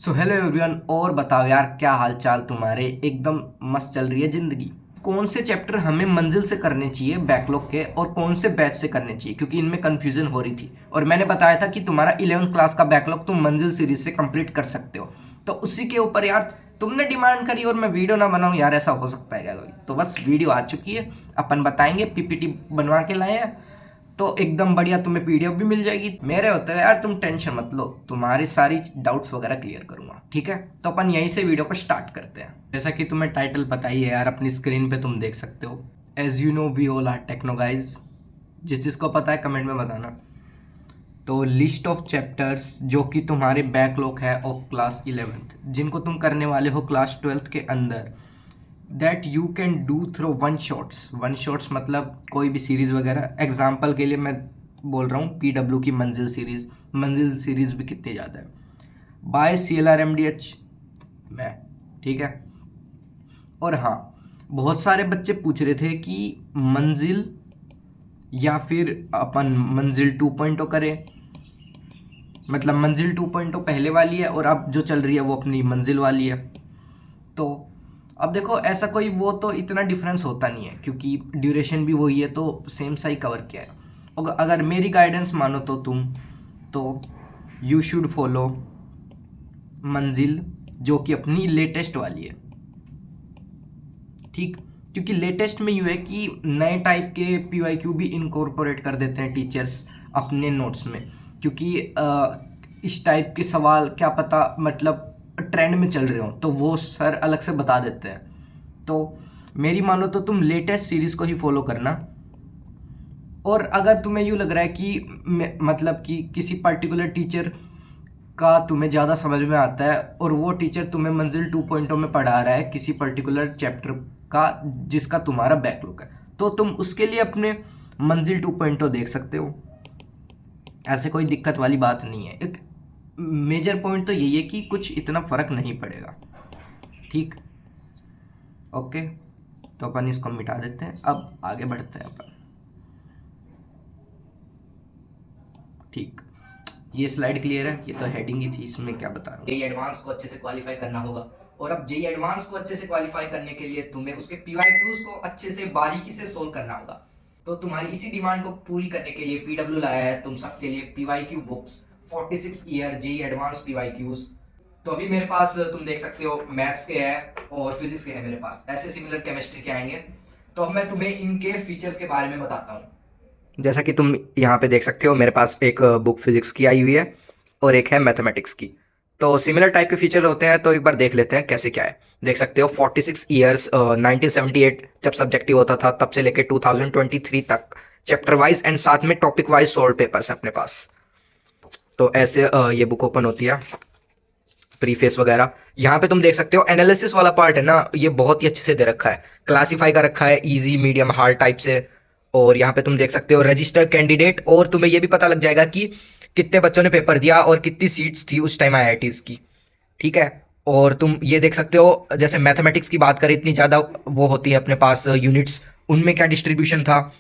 So hello everyone. और बताओ यार, क्या हाल चाल तुम्हारे? एकदम मस्त चल रही है जिंदगी। कौन से चैप्टर हमें मंजिल से करने चाहिए बैकलॉग के, और कौन से बैच से करने चाहिए, क्योंकि इनमें कंफ्यूजन हो रही थी। और मैंने बताया था कि तुम्हारा 11th क्लास का बैकलॉग तुम मंजिल सीरीज से कंप्लीट कर सकते हो। तो उसी के ऊपर यार तुमने डिमांड करी और मैं वीडियो ना बनाऊं यार, ऐसा हो सकता है क्या कभी? तो बस वीडियो आ चुकी है, अपन बताएंगे, पीपीटी बनवा के लाए हैं। तो एकदम बढ़िया, तुम्हें पीडीएफ भी मिल जाएगी। मेरे होते हुए यार तुम टेंशन मत लो, तुम्हारी सारी डाउट्स वगैरह क्लियर करूंगा, ठीक है? तो अपन यहीं से वीडियो को स्टार्ट करते हैं। जैसा कि तुम्हें टाइटल पता ही है यार, अपनी स्क्रीन पे तुम देख सकते हो, as you know we all are techno guys. जिसको पता है कमेंट में बताना। तो लिस्ट ऑफ चैप्टर्स जो कि तुम्हारे बैकलॉग है ऑफ क्लास 11th, जिनको तुम करने वाले हो क्लास 12th के अंदर, that you can do through one shots मतलब कोई भी सीरीज़ वगैरह। एग्जाम्पल के लिए मैं बोल रहा हूँ पीडब्ल्यू की मंजिल सीरीज़ भी कितनी ज़्यादा है, बाय CLRMDH मैं, ठीक है? और हाँ, बहुत सारे बच्चे पूछ रहे थे कि मंजिल या फिर अपन मंजिल 2.0 करें। मतलब मंजिल 2.0 पहले वाली है और अब जो चल रही है वो अपनी मंजिल वाली है। तो अब देखो, ऐसा कोई वो तो इतना डिफरेंस होता नहीं है, क्योंकि ड्यूरेशन भी वही है, तो सेम सा ही कवर किया है। अगर मेरी गाइडेंस मानो तो तुम, तो यू शुड फॉलो मंजिल, जो कि अपनी लेटेस्ट वाली है, ठीक? क्योंकि लेटेस्ट में यूँ है कि नए टाइप के PYQ भी इनकॉर्पोरेट कर देते हैं टीचर्स अपने नोट्स में। क्योंकि इस टाइप के सवाल क्या पता मतलब ट्रेंड में चल रहे हो, तो वो सर अलग से बता देते हैं। तो मेरी मानो तो तुम लेटेस्ट सीरीज़ को ही फॉलो करना। और अगर तुम्हें यूँ लग रहा है कि मतलब कि किसी पर्टिकुलर टीचर का तुम्हें ज़्यादा समझ में आता है और वो टीचर तुम्हें मंजिल 2.0 में पढ़ा रहा है किसी पर्टिकुलर चैप्टर का जिसका तुम्हारा बैकलॉग है, तो तुम उसके लिए अपने मंजिल 2.0 देख सकते हो। ऐसे कोई दिक्कत वाली बात नहीं है। एक मेजर पॉइंट तो यही है कि कुछ इतना फ़र्क नहीं पड़ेगा, ठीक? ओके, तो अपन इसको मिटा देते हैं, अब आगे बढ़ते हैं अपन, ठीक? ये स्लाइड क्लियर है? ये तो हेडिंग ही थी, इसमें क्या बता रहा हूँ। जेई एडवांस को अच्छे से क्वालिफाई करना होगा, और अब जेई एडवांस को अच्छे से क्वालिफाई करने के लिए तुम्हें उसके पीवाईक्यूज को अच्छे से बारीकी से सोल्व करना होगा। तो तुम्हारी इसी डिमांड को पूरी करने के लिए पीडब्ल्यू लाया है तुम सबके लिए PYQ books, 46 year JEE advance PYQs. तो अभी मेरे पास तुम देख सकते हो मैथ्स के हैं और फिजिक्स के हैं मेरे पास, ऐसे सिमिलर केमिस्ट्री के आएंगे। तो अब मैं तुम्हें इनके फीचर्स के बारे में बताता हूँ। जैसा कि तुम यहाँ पे देख सकते हो, मेरे पास एक बुक फिजिक्स की आई हुई है और एक है मैथमेटिक्स की। तो सिमिलर टाइप के फीचर होते हैं, तो एक बार देख लेते हैं कैसे क्या है। देख सकते हो 46 ईयर्स, 1978 जब सब्जेक्टिव होता था तब से लेके 2023 तक चैप्टर वाइज एंड साथ में टॉपिक वाइज सोल्व पेपर्स अपने पास। तो ऐसे ये बुक ओपन होती है, प्रीफेस वगैरह। यहाँ पे तुम देख सकते हो एनालिसिस वाला पार्ट है ना, ये बहुत ही अच्छे से दे रखा है, क्लासीफाई का रखा है इजी मीडियम हार्ड टाइप से। और यहाँ पे तुम देख सकते हो रजिस्टर्ड कैंडिडेट, और तुम्हें ये भी पता लग जाएगा कि कितने बच्चों ने पेपर दिया और कितनी सीट्स थी उस टाइम IITs की, ठीक है? और तुम ये देख सकते हो, जैसे मैथमेटिक्स की बात करें, इतनी ज़्यादा वो होती है अपने पास यूनिट्स, उनमें क्या डिस्ट्रीब्यूशन था,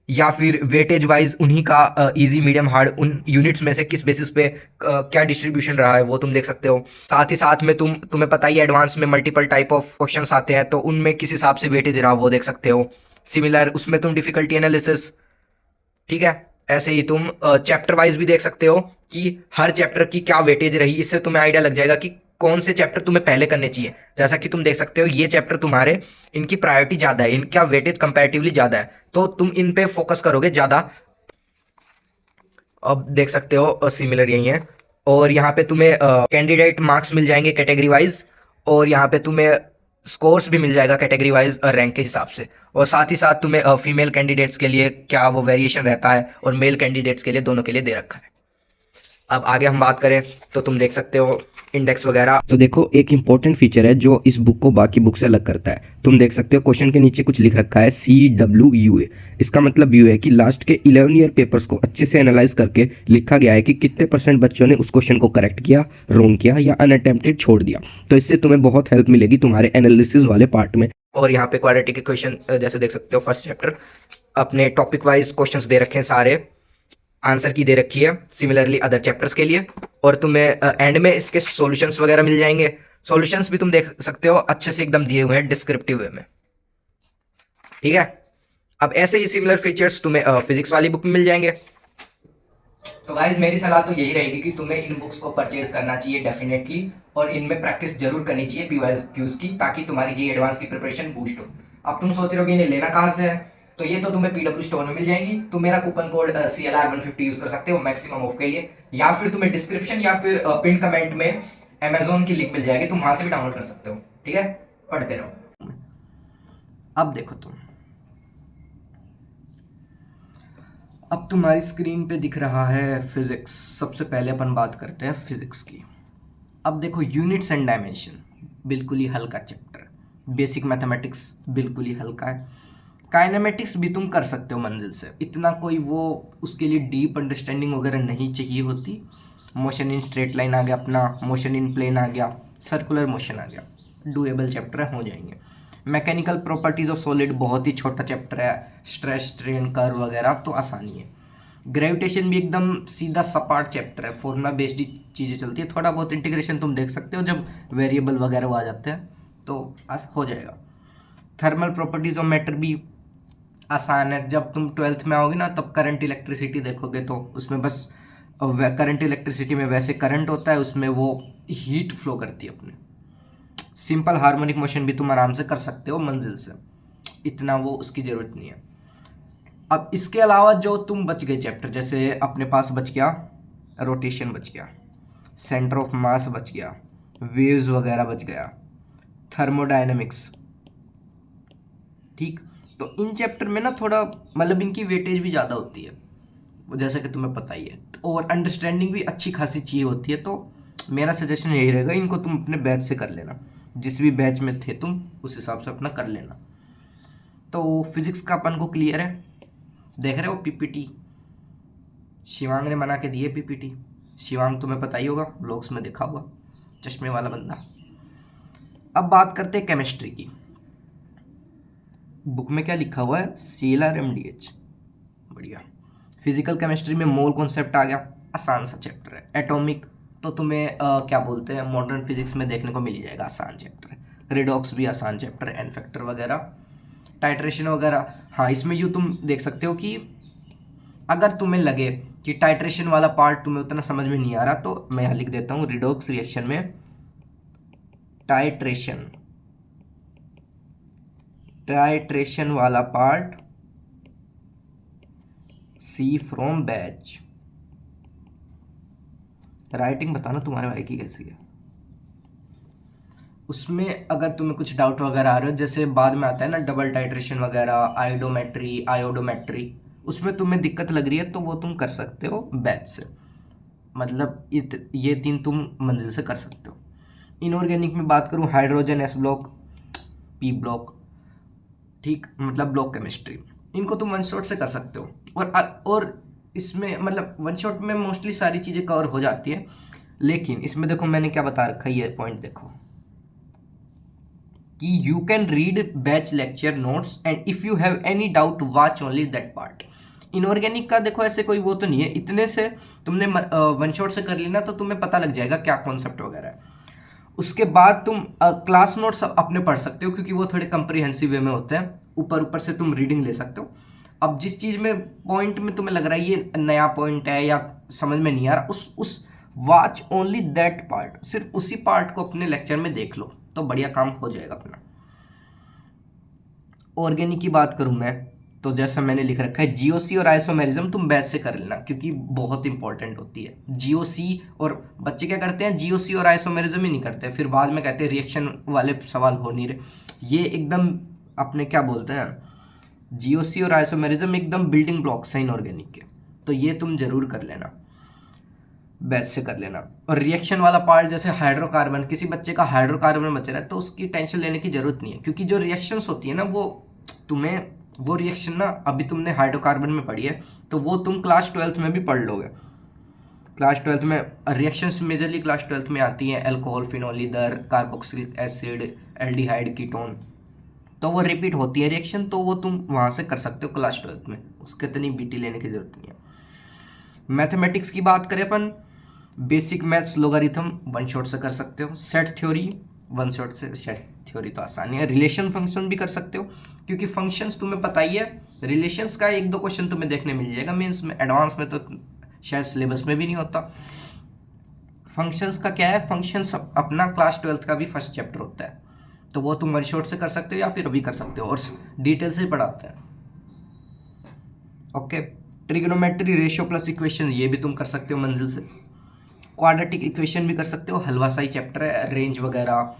या फिर वेटेज वाइज उन्हीं का इजी मीडियम हार्ड उन यूनिट्स में से किस बेसिस पे क्या डिस्ट्रीब्यूशन रहा है, वो तुम देख सकते हो। साथ ही साथ में तुम्हें पता ही है एडवांस में मल्टीपल टाइप ऑफ क्वेश्चंस आते हैं, तो उनमें किस हिसाब से वेटेज रहा वो देख सकते हो। सिमिलर उसमें तुम डिफिकल्टी एनालिसिस, ठीक है? ऐसे ही तुम चैप्टर वाइज भी देख सकते हो कि हर चैप्टर की क्या वेटेज रही, इससे तुम्हें आइडिया लग जाएगा कि कौन से चैप्टर तुम्हें पहले करने चाहिए। जैसा कि तुम देख सकते हो ये चैप्टर तुम्हारे, इनकी प्रायोरिटी ज़्यादा है, इनका वेटेज कंपैरेटिवली ज़्यादा है, तो तुम इन पे फोकस करोगे ज़्यादा। अब देख सकते हो सिमिलर यही है। और यहाँ पे तुम्हें कैंडिडेट मार्क्स मिल जाएंगे कैटेगरी वाइज, और यहाँ पे तुम्हें स्कोर्स भी मिल जाएगा कैटेगरी वाइज रैंक के हिसाब से। और साथ ही साथ तुम्हें फीमेल कैंडिडेट्स के लिए क्या वो वेरिएशन रहता है, और मेल कैंडिडेट्स के लिए, दोनों के लिए दे रखा है। अब आगे हम बात करें तो तुम देख सकते हो इंडेक्स वगैरह। तो देखो, एक इंपॉर्टेंट फीचर है जो इस बुक को बाकी बुक से अलग करता है। तुम देख सकते हो क्वेश्चन के नीचे कुछ लिख रखा है CWUA। इसका मतलब यू है कि लास्ट के 11 ईयर पेपर्स को अच्छे से एनालाइज करके लिखा गया है कि कितने % बच्चों ने उस क्वेश्चन को करेक्ट किया, रॉन्ग किया या अनअटेम्प्टेड छोड़ दिया। तो इससे तुम्हें बहुत हेल्प मिलेगी तुम्हारे एनालिसिस वाले पार्ट में। और यहाँ पे क्वाड्रेटिक इक्वेशन जैसे देख सकते हो, फर्स्ट चैप्टर अपने टॉपिक वाइज क्वेश्चंस दे रखे हैं, सारे आंसर की दे रखी है, सिमिलरली अदर चैप्टर्स के लिए। और तुम्हें एंड में इसके सॉल्यूशंस वगैरह मिल जाएंगे। सॉल्यूशंस भी तुम देख सकते हो, अच्छे से एकदम दिए हुए हैं डिस्क्रिप्टिव वे में, ठीक है। अब ऐसे ही सिमिलर फीचर्स तुम्हें फिजिक्स वाली बुक में मिल जाएंगे। तो गाइज मेरी सलाह तो यही रहेगी कि तुम्हें इन बुक्स को परचेज करना चाहिए डेफिनेटली, और इनमें प्रैक्टिस जरूर करनी चाहिए पीवाईक्यूज की, ताकि तुम्हारी जी एडवांस की प्रिपरेशन बूस्ट हो। अब तुम सोच रहे हो कि इन्हें लेना कहाँ से है, तो ये तो तुम्हें पीडब्ल्यू स्टोर में मिल जाएंगी। तुम मेरा कूपन कोड CLR150 यूज कर सकते हो मैक्सिमम ऑफ के लिए, या फिर तुम्हें डिस्क्रिप्शन या फिर पिन कमेंट में अमेजोन की लिंक मिल जाएगी, तुम वहां से भी डाउनलोड कर सकते हो, ठीक है। पढ़ते रहो। अब देखो तुम, अब तुम्हारी स्क्रीन पे दिख रहा है फिजिक्स। सबसे पहले अपन बात करते हैं फिजिक्स की। अब देखो यूनिट्स एंड डायमेंशन बिल्कुल ही हल्का चैप्टर, बेसिक मैथमेटिक्स बिल्कुल ही हल्का है, काइनेमेटिक्स भी तुम कर सकते हो मंजिल से, इतना कोई वो उसके लिए डीप अंडरस्टैंडिंग वगैरह नहीं चाहिए होती। मोशन इन स्ट्रेट लाइन आ गया अपना, मोशन इन प्लेन आ गया, सर्कुलर मोशन आ गया, डूएबल चैप्टर हो जाएंगे। मैकेनिकल प्रॉपर्टीज ऑफ सॉलिड बहुत ही छोटा चैप्टर है, स्ट्रेस स्ट्रेन कर्व वगैरह तो आसानी है। ग्रेविटेशन भी एकदम सीधा सपाट चैप्टर है, फॉर्मूला बेस्ड चीज़ें चलती है, थोड़ा बहुत इंटीग्रेशन तुम देख सकते हो जब वेरिएबल वगैरह आ जाते हैं तो हो जाएगा। थर्मल प्रॉपर्टीज ऑफ मैटर भी आसान है, जब तुम 12th में आओगे ना तब करंट इलेक्ट्रिसिटी देखोगे तो उसमें बस करंट इलेक्ट्रिसिटी में वैसे करंट होता है, उसमें वो हीट फ्लो करती है अपने। सिंपल हार्मोनिक मोशन भी तुम आराम से कर सकते हो मंजिल से, इतना वो उसकी ज़रूरत नहीं है। अब इसके अलावा जो तुम बच गए चैप्टर, जैसे अपने पास बच गया रोटेशन, बच गया सेंटर ऑफ मास, बच गया वेव्स वगैरह, बच गया थर्मोडायनेमिक्स, ठीक। तो इन चैप्टर में ना थोड़ा मतलब इनकी वेटेज भी ज़्यादा होती है, जैसा कि तुम्हें पता ही है, और अंडरस्टैंडिंग भी अच्छी खासी चाहिए होती है। तो मेरा सजेशन यही रहेगा, इनको तुम अपने बैच से कर लेना, जिस भी बैच में थे तुम उस हिसाब से अपना कर लेना। तो फिजिक्स का अपन को क्लियर है, देख रहे हो पीपीटी शिवांग ने बना के दिए पीपीटी। शिवांग तुम्हें पता ही होगा, ब्लॉग्स में देखा होगा, चश्मे वाला बंदा। अब बात करते हैं केमिस्ट्री की। बुक में क्या लिखा हुआ है, CLRMDH, बढ़िया। फिजिकल केमिस्ट्री में मोल कॉन्सेप्ट आ गया, आसान सा चैप्टर है। एटॉमिक तो तुम्हें क्या बोलते हैं मॉडर्न फिजिक्स में देखने को मिल ही जाएगा, आसान चैप्टर है। रिडॉक्स भी आसान चैप्टर है, एन फैक्टर वगैरह, टाइट्रेशन वगैरह। हाँ, इसमें यूँ तुम देख सकते हो कि अगर तुम्हें लगे कि टाइट्रेशन वाला पार्ट तुम्हें उतना समझ में नहीं आ रहा, तो मैं यहाँ लिख देता हूँ रिडॉक्स रिएक्शन में टाइट्रेशन वाला part C from batch. Writing बताना तुम्हारे भाई की कैसी है। उसमें अगर तुम्हें कुछ डाउट वगैरह आ रहे हो, जैसे बाद में आता है ना डबल टाइट्रेशन वगैरह, आयोडोमेट्री, उसमें तुम्हें दिक्कत लग रही है तो वो तुम कर सकते हो बैच से, मतलब ये 3 तुम मंजिल से कर सकते हो। इनऑर्गेनिक में बात करूँ, hydrogen S block, P block, ठीक, मतलब ब्लॉक केमिस्ट्री, इनको तुम वन शॉट से कर सकते हो। और इसमें मतलब वन शॉट में मोस्टली सारी चीज़ें कवर हो जाती है, लेकिन इसमें देखो मैंने क्या बता रखा है, ये पॉइंट देखो कि you can read batch lecture notes and if you have any doubt watch only that part. Inorganic का देखो ऐसे कोई वो तो नहीं है, इतने से तुमने वन शॉट से कर लेना तो तुम्हें पता लग जाएगा क्या कॉन्सेप्ट वगैरह है। उसके बाद तुम क्लास नोट्स अपने पढ़ सकते हो, क्योंकि वो थोड़े कंप्रीहेंसिव वे में होते हैं, ऊपर से तुम रीडिंग ले सकते हो। अब जिस चीज़ में पॉइंट में तुम्हें लग रहा है ये नया पॉइंट है या समझ में नहीं आ रहा, उस वॉच ओनली दैट पार्ट, सिर्फ उसी पार्ट को अपने लेक्चर में देख लो तो बढ़िया काम हो जाएगा अपना। ऑर्गेनिक की बात करूं मैं तो जैसा मैंने लिख रखा है, जीओसी और आइसोमेरिज्म तुम बैच से कर लेना, क्योंकि बहुत इंपॉर्टेंट होती है जीओसी। और बच्चे क्या करते हैं, जीओसी और आइसोमेरिज्म ही नहीं करते, फिर बाद में कहते हैं रिएक्शन वाले सवाल हो नहीं रहे। ये एकदम अपने क्या बोलते हैं, जीओसी और आइसोमेरिज्म एकदम बिल्डिंग ब्लॉक्स हैं इनऑर्गेनिक के, तो ये तुम जरूर कर लेना, बैच से कर लेना। और रिएक्शन वाला पार्ट, जैसे हाइड्रोकार्बन, किसी बच्चे का हाइड्रोकार्बन बच रहा है तो उसकी टेंशन लेने की जरूरत नहीं है, क्योंकि जो रिएक्शंस होती है ना वो रिएक्शन ना अभी तुमने हाइड्रोकार्बन में पढ़ी है तो वो तुम क्लास 12th में भी पढ़ लोगे। क्लास 12th में रिएक्शंस मेजरली क्लास 12th में आती हैं, alcohol, phenol ether, carboxylic acid, aldehyde, ketone, तो वो रिपीट होती है रिएक्शन, तो वो तुम वहाँ से कर सकते हो क्लास 12th में, उसके इतनी बीटी लेने की जरूरत नहीं है। मैथमेटिक्स की बात करें अपन basic maths logarithm one shot से कर सकते हो। सेट थ्योरी वन शॉट से, सेट थ्योरी तो आसानी है। रिलेशन फंक्शन भी कर सकते हो, क्योंकि फंक्शंस तुम्हें पता ही है। रिलेशंस का एक दो क्वेश्चन तुम्हें देखने मिल जाएगा मेंस में, एडवांस में तो शायद सिलेबस में भी नहीं होता। फंक्शंस का क्या है, फंक्शंस अपना क्लास 12th का भी फर्स्ट चैप्टर होता है, तो वो तुम वन शॉट से कर सकते हो या फिर अभी कर सकते हो, और डिटेल से पढ़ाते हैं। Okay, trigonometry ratio plus equation ये भी तुम कर सकते हो मंजिल से। क्वाड्रेटिक इक्वेशन भी कर सकते हो, हलवा सा ही चैप्टर है। रेंज वगैरह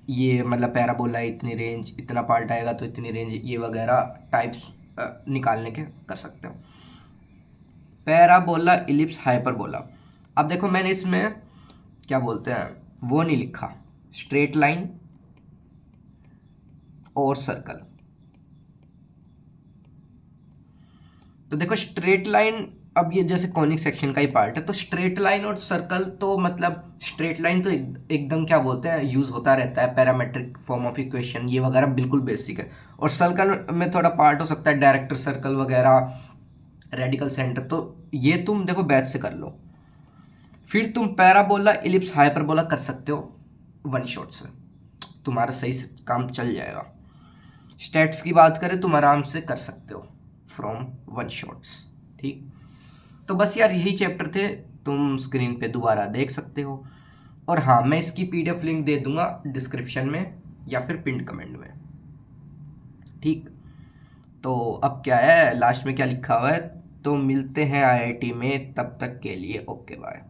ये मतलब पैराबोला इतनी रेंज, इतना पार्ट आएगा तो इतनी रेंज, ये वगैरह टाइप्स निकालने के कर सकते हो। Parabola, ellipse, hyperbola. अब देखो मैंने इसमें क्या बोलते हैं वो नहीं लिखा, स्ट्रेट लाइन और सर्कल। तो देखो स्ट्रेट लाइन, अब ये जैसे कॉनिक सेक्शन का ही पार्ट है, तो स्ट्रेट लाइन और सर्कल तो मतलब स्ट्रेट लाइन तो एकदम क्या बोलते हैं यूज होता रहता है, पैरामेट्रिक फॉर्म ऑफ इक्वेशन ये वगैरह बिल्कुल बेसिक है। और सर्कल में थोड़ा पार्ट हो सकता है डायरेक्टर सर्कल वगैरह, रेडिकल सेंटर, तो ये तुम देखो बैच से कर लो। फिर तुम पैराबोला, इलिप्स, हाइपरबोला कर सकते हो वन शॉट से, तुम्हारा सही से काम चल जाएगा। स्टेट्स की बात करें तुम आराम से कर सकते हो फ्रॉम वन शॉट्स। ठीक, तो बस यार यही चैप्टर थे, तुम स्क्रीन पे दोबारा देख सकते हो। और हाँ, मैं इसकी पीडीएफ लिंक दे दूंगा डिस्क्रिप्शन में या फिर पिन कमेंट में। ठीक, तो अब क्या है लास्ट में क्या लिखा हुआ है, तो मिलते हैं आईआईटी में, तब तक के लिए ओके बाय।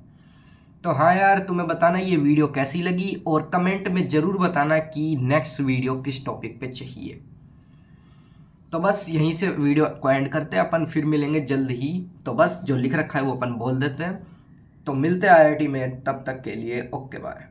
तो हाँ यार, तुम्हें बताना ये वीडियो कैसी लगी, और कमेंट में ज़रूर बताना कि नेक्स्ट वीडियो किस टॉपिक पे चाहिए। तो बस यहीं से वीडियो को एंड करते हैं अपन, फिर मिलेंगे जल्द ही। तो बस जो लिख रखा है वो अपन बोल देते हैं। तो मिलते हैं आईआईटी में, तब तक के लिए ओके बाय।